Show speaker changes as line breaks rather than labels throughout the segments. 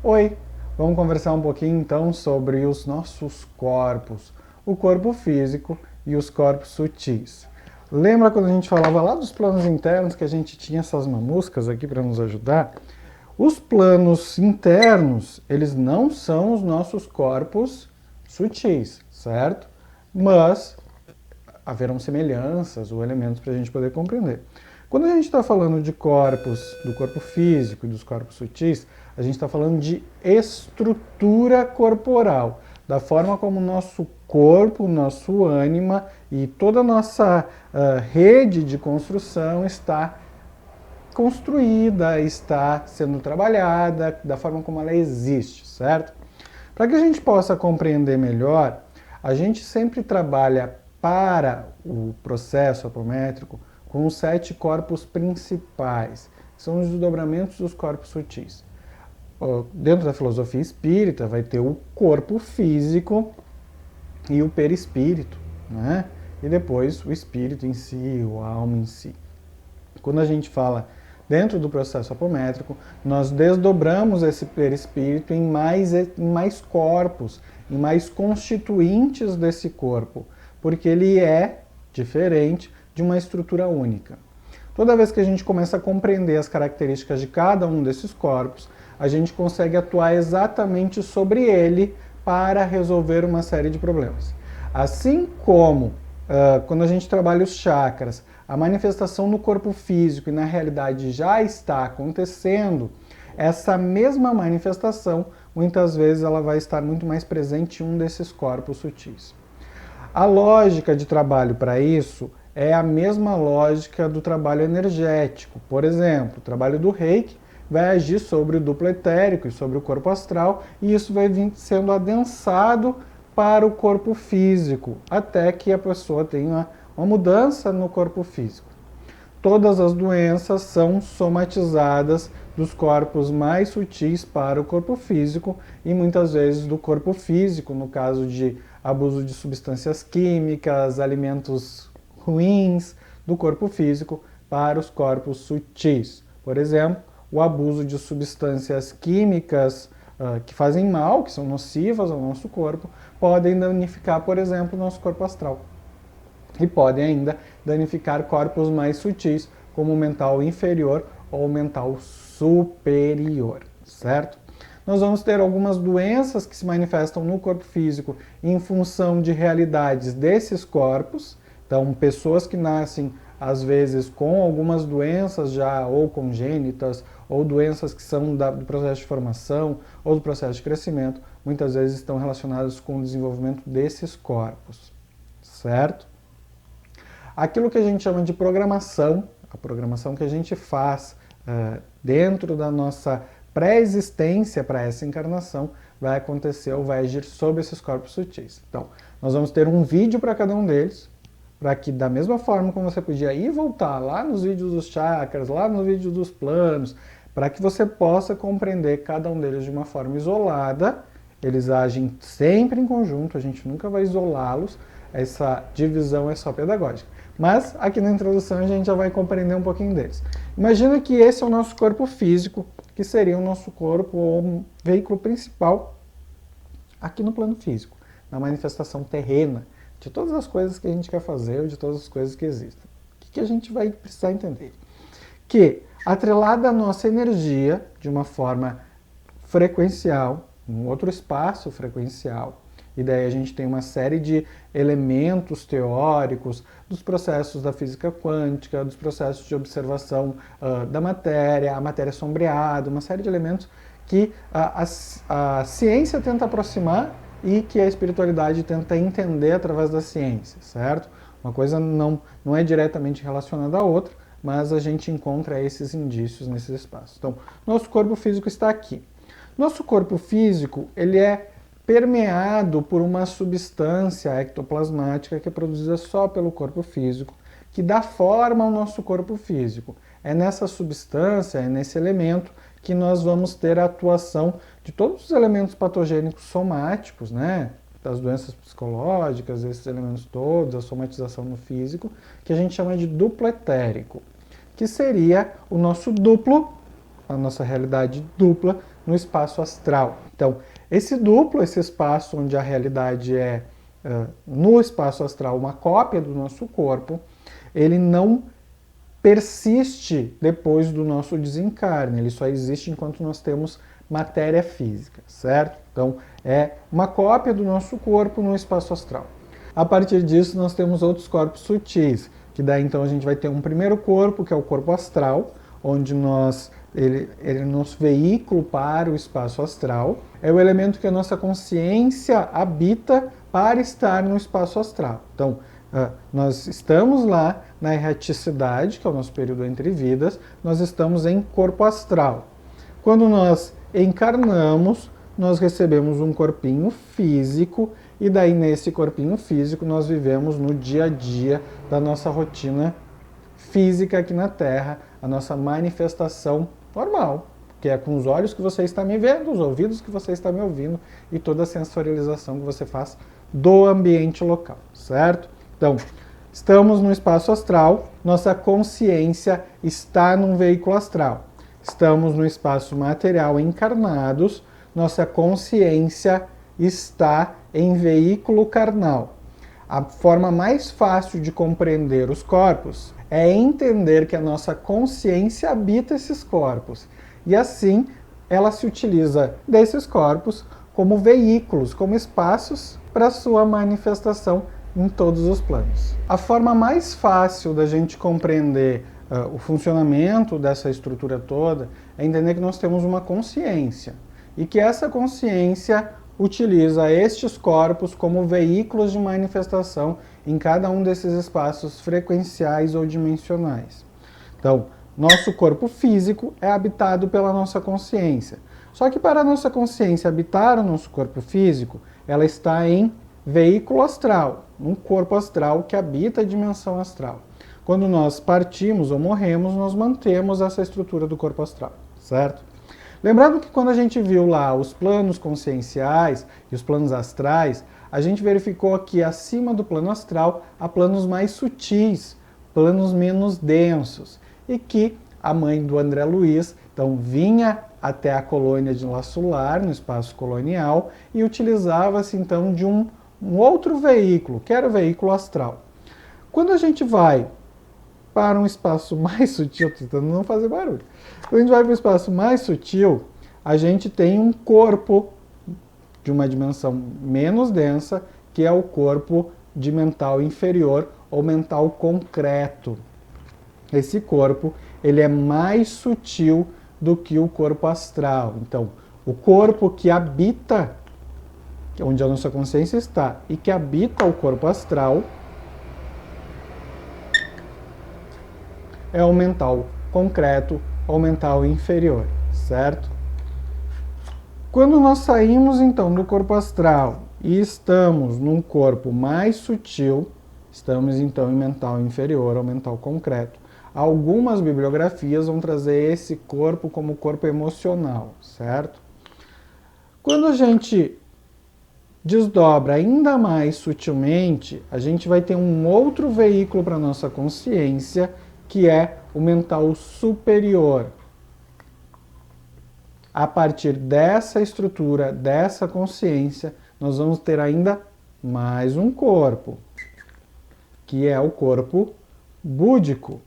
Oi, vamos conversar um pouquinho então sobre os nossos corpos, o corpo físico e os corpos sutis. Lembra quando a gente falava lá dos planos internos que a gente tinha essas mamuscas aqui para nos ajudar? Os planos internos, eles não são os nossos corpos sutis, certo? Mas haverão semelhanças ou elementos para a gente poder compreender. Quando a gente está falando de corpos, do corpo físico e dos corpos sutis, a gente está falando de estrutura corporal, da forma como o nosso corpo, o nosso ânima e toda a nossa rede de construção está construída, está sendo trabalhada, da forma como ela existe, certo? Para que a gente possa compreender melhor, a gente sempre trabalha para o processo apométrico com os 7 corpos principais, que são os desdobramentos dos corpos sutis. Dentro da filosofia espírita vai ter o corpo físico e o perispírito, né? E depois o espírito em si, a alma em si. Quando a gente fala dentro do processo apométrico, nós desdobramos esse perispírito em mais corpos, em mais constituintes desse corpo, porque ele é diferente de uma estrutura única. Toda vez que a gente começa a compreender as características de cada um desses corpos, a gente consegue atuar exatamente sobre ele para resolver uma série de problemas. Assim como quando a gente trabalha os chakras, a manifestação no corpo físico e na realidade já está acontecendo, essa mesma manifestação, muitas vezes, ela vai estar muito mais presente em um desses corpos sutis. A lógica de trabalho para isso é a mesma lógica do trabalho energético. Por exemplo, o trabalho do Reiki vai agir sobre o duplo etérico e sobre o corpo astral, e isso vai vir sendo adensado para o corpo físico, até que a pessoa tenha uma mudança no corpo físico. Todas as doenças são somatizadas dos corpos mais sutis para o corpo físico e muitas vezes do corpo físico, no caso de abuso de substâncias químicas, alimentos ruins, do corpo físico para os corpos sutis. Por exemplo, o abuso de substâncias químicas que fazem mal, que são nocivas ao nosso corpo, podem danificar, por exemplo, o nosso corpo astral. E podem ainda danificar corpos mais sutis, como o mental inferior ou o mental superior, certo? Nós vamos ter algumas doenças que se manifestam no corpo físico em função de realidades desses corpos. Então, pessoas que nascem, às vezes, com algumas doenças já ou congênitas, ou doenças que são do processo de formação ou do processo de crescimento, muitas vezes estão relacionadas com o desenvolvimento desses corpos, certo? Aquilo que a gente chama de programação, a programação que a gente faz dentro da nossa pré-existência para essa encarnação, vai acontecer ou vai agir sobre esses corpos sutis. Então, nós vamos ter um vídeo para cada um deles, para que da mesma forma como você podia ir e voltar lá nos vídeos dos chakras, lá nos vídeos dos planos, para que você possa compreender cada um deles de uma forma isolada. Eles agem sempre em conjunto, a gente nunca vai isolá-los, essa divisão é só pedagógica. Mas aqui na introdução a gente já vai compreender um pouquinho deles. Imagina que esse é o nosso corpo físico, que seria o nosso corpo ou um veículo principal aqui no plano físico, na manifestação terrena de todas as coisas que a gente quer fazer, de todas as coisas que existem. O que a gente vai precisar entender? Que, atrelada à nossa energia, de uma forma frequencial, um outro espaço frequencial, e daí a gente tem uma série de elementos teóricos dos processos da física quântica, dos processos de observação da matéria, a matéria sombreada, uma série de elementos que a ciência tenta aproximar e que a espiritualidade tenta entender através da ciência, certo? Uma coisa não é diretamente relacionada à outra, mas a gente encontra esses indícios nesses espaços. Então, nosso corpo físico está aqui. Nosso corpo físico, ele é permeado por uma substância ectoplasmática que é produzida só pelo corpo físico, que dá forma ao nosso corpo físico. É nessa substância, é nesse elemento que nós vamos ter a atuação de todos os elementos patogênicos somáticos, né? Das doenças psicológicas, esses elementos todos, a somatização no físico, que a gente chama de duplo etérico, que seria o nosso duplo, a nossa realidade dupla, no espaço astral. Então, esse duplo, esse espaço onde a realidade é, no espaço astral, uma cópia do nosso corpo, ele não persiste depois do nosso desencarne, ele só existe enquanto nós temos matéria física, certo? Então, é uma cópia do nosso corpo no espaço astral. A partir disso, nós temos outros corpos sutis, que daí então a gente vai ter um primeiro corpo, que é o corpo astral, onde ele é nosso veículo para o espaço astral. É o elemento que a nossa consciência habita para estar no espaço astral. Então, nós estamos lá na erraticidade, que é o nosso período entre vidas, nós estamos em corpo astral. Quando nós encarnamos, nós recebemos um corpinho físico, e daí nesse corpinho físico nós vivemos no dia a dia da nossa rotina física aqui na Terra, a nossa manifestação normal, que é com os olhos que você está me vendo, os ouvidos que você está me ouvindo e toda a sensorialização que você faz do ambiente local, certo? Então, estamos no espaço astral, nossa consciência está num veículo astral. Estamos no espaço material encarnados, nossa consciência está em veículo carnal. A forma mais fácil de compreender os corpos é entender que a nossa consciência habita esses corpos. E assim, ela se utiliza desses corpos como veículos, como espaços para sua manifestação em todos os planos. A forma mais fácil da gente compreender o funcionamento dessa estrutura toda é entender que nós temos uma consciência e que essa consciência utiliza estes corpos como veículos de manifestação em cada um desses espaços frequenciais ou dimensionais. Então, nosso corpo físico é habitado pela nossa consciência. Só que para a nossa consciência habitar o nosso corpo físico, ela está em veículo astral, um corpo astral que habita a dimensão astral. Quando nós partimos ou morremos, nós mantemos essa estrutura do corpo astral, certo? Lembrando que quando a gente viu lá os planos conscienciais e os planos astrais, a gente verificou que acima do plano astral há planos mais sutis, planos menos densos, e que a mãe do André Luiz então vinha até a colônia de La Solar, no espaço colonial, e utilizava-se então de um outro veículo, que era o veículo astral. Quando a gente vai para um espaço mais sutil, estou tentando não fazer barulho, quando a gente vai para um espaço mais sutil, a gente tem um corpo de uma dimensão menos densa, que é o corpo de mental inferior ou mental concreto. Esse corpo, ele é mais sutil do que o corpo astral. Então, o corpo que habita, onde a nossa consciência está, e que habita o corpo astral, é o mental concreto ou mental inferior, certo? Quando nós saímos então do corpo astral e estamos num corpo mais sutil, estamos então em mental inferior ou mental concreto. Algumas bibliografias vão trazer esse corpo como corpo emocional, certo? Quando a gente desdobra ainda mais sutilmente, a gente vai ter um outro veículo para a nossa consciência, que é o mental superior. A partir dessa estrutura, dessa consciência, nós vamos ter ainda mais um corpo, que é o corpo búdico,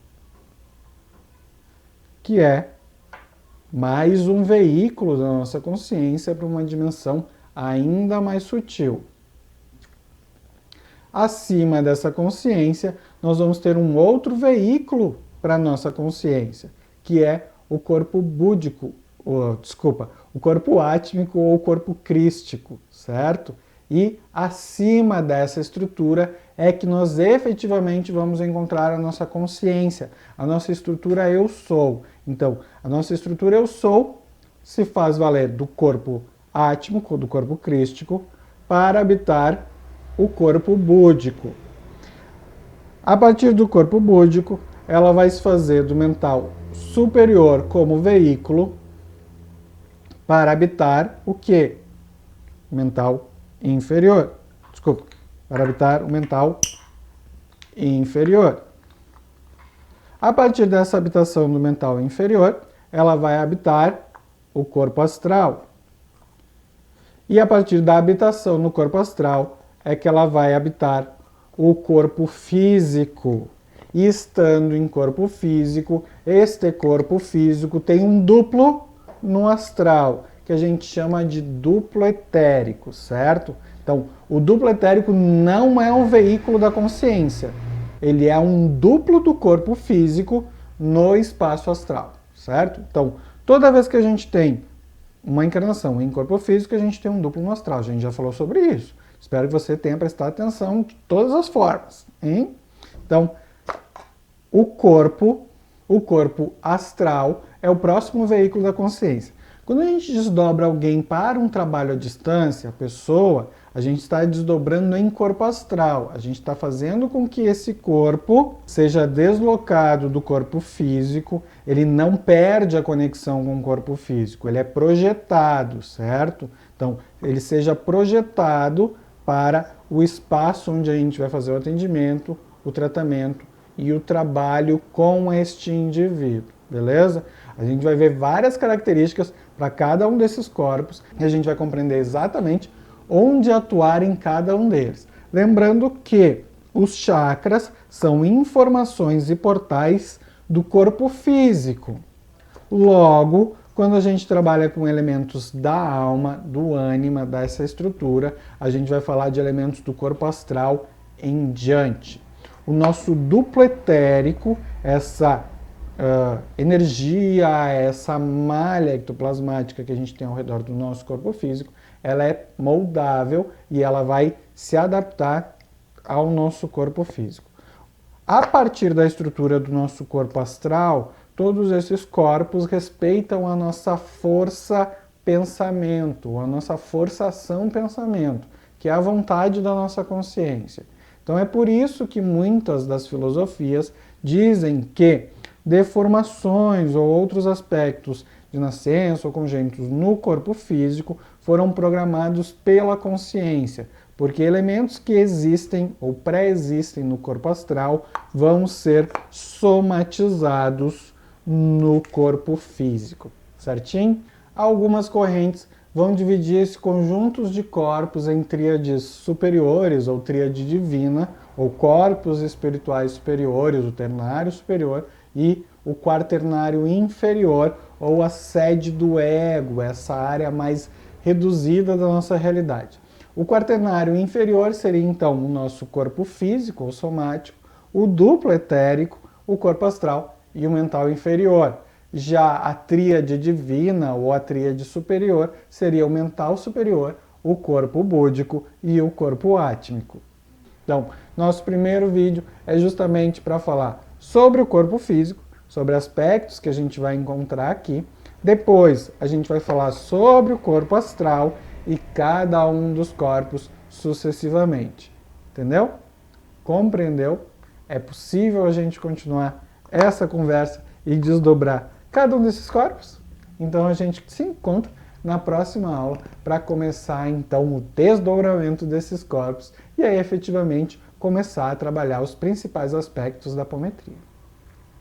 que é mais um veículo da nossa consciência para uma dimensão ainda mais sutil. Acima dessa consciência, nós vamos ter um outro veículo para a nossa consciência, que é o corpo búdico, o corpo átmico ou o corpo crístico, certo? E acima dessa estrutura é que nós efetivamente vamos encontrar a nossa consciência, a nossa estrutura eu sou. Então, a nossa estrutura eu sou se faz valer do corpo átmico, do corpo crístico, para habitar o corpo búdico. A partir do corpo búdico, ela vai se fazer do mental superior como veículo para habitar o quê? Mental inferior. Desculpa, para habitar o mental inferior. A partir dessa habitação do mental inferior, ela vai habitar o corpo astral. E a partir da habitação no corpo astral é que ela vai habitar o corpo físico. E estando em corpo físico, este corpo físico tem um duplo no astral, que a gente chama de duplo etérico, certo? Então, o duplo etérico não é um veículo da consciência. Ele é um duplo do corpo físico no espaço astral, certo? Então, toda vez que a gente tem uma encarnação em corpo físico, a gente tem um duplo no astral. A gente já falou sobre isso. Espero que você tenha prestado atenção de todas as formas, hein? Então, o corpo astral é o próximo veículo da consciência. Quando a gente desdobra alguém para um trabalho à distância, a pessoa, a gente está desdobrando em corpo astral. A gente está fazendo com que esse corpo seja deslocado do corpo físico, ele não perde a conexão com o corpo físico, ele é projetado, certo? Então, ele seja projetado para o espaço onde a gente vai fazer o atendimento, o tratamento e o trabalho com este indivíduo, beleza? A gente vai ver várias características para cada um desses corpos e a gente vai compreender exatamente onde atuar em cada um deles. Lembrando que os chakras são informações e portais do corpo físico. Logo, quando a gente trabalha com elementos da alma, do ânima, dessa estrutura, a gente vai falar de elementos do corpo astral em diante. O nosso duplo etérico, essa energia, essa malha ectoplasmática que a gente tem ao redor do nosso corpo físico, ela é moldável e ela vai se adaptar ao nosso corpo físico. A partir da estrutura do nosso corpo astral, todos esses corpos respeitam a nossa força pensamento, a nossa força ação pensamento, que é a vontade da nossa consciência. Então é por isso que muitas das filosofias dizem que deformações ou outros aspectos de nascença ou congênitos no corpo físico foram programados pela consciência, porque elementos que existem ou pré-existem no corpo astral vão ser somatizados no corpo físico, certinho? Algumas correntes vão dividir esse conjunto de corpos em tríades superiores ou tríade divina, ou corpos espirituais superiores, o ternário superior e o quaternário inferior, ou a sede do ego, essa área mais reduzida da nossa realidade. O quaternário inferior seria então o nosso corpo físico ou somático, o duplo etérico, o corpo astral e o mental inferior. Já a tríade divina ou a tríade superior seria o mental superior, o corpo búdico e o corpo átmico. Então, nosso primeiro vídeo é justamente para falar sobre o corpo físico, sobre aspectos que a gente vai encontrar aqui. Depois, a gente vai falar sobre o corpo astral e cada um dos corpos sucessivamente. Entendeu? Compreendeu? É possível a gente continuar essa conversa e desdobrar cada um desses corpos? Então a gente se encontra na próxima aula para começar então o desdobramento desses corpos e aí efetivamente começar a trabalhar os principais aspectos da apometria.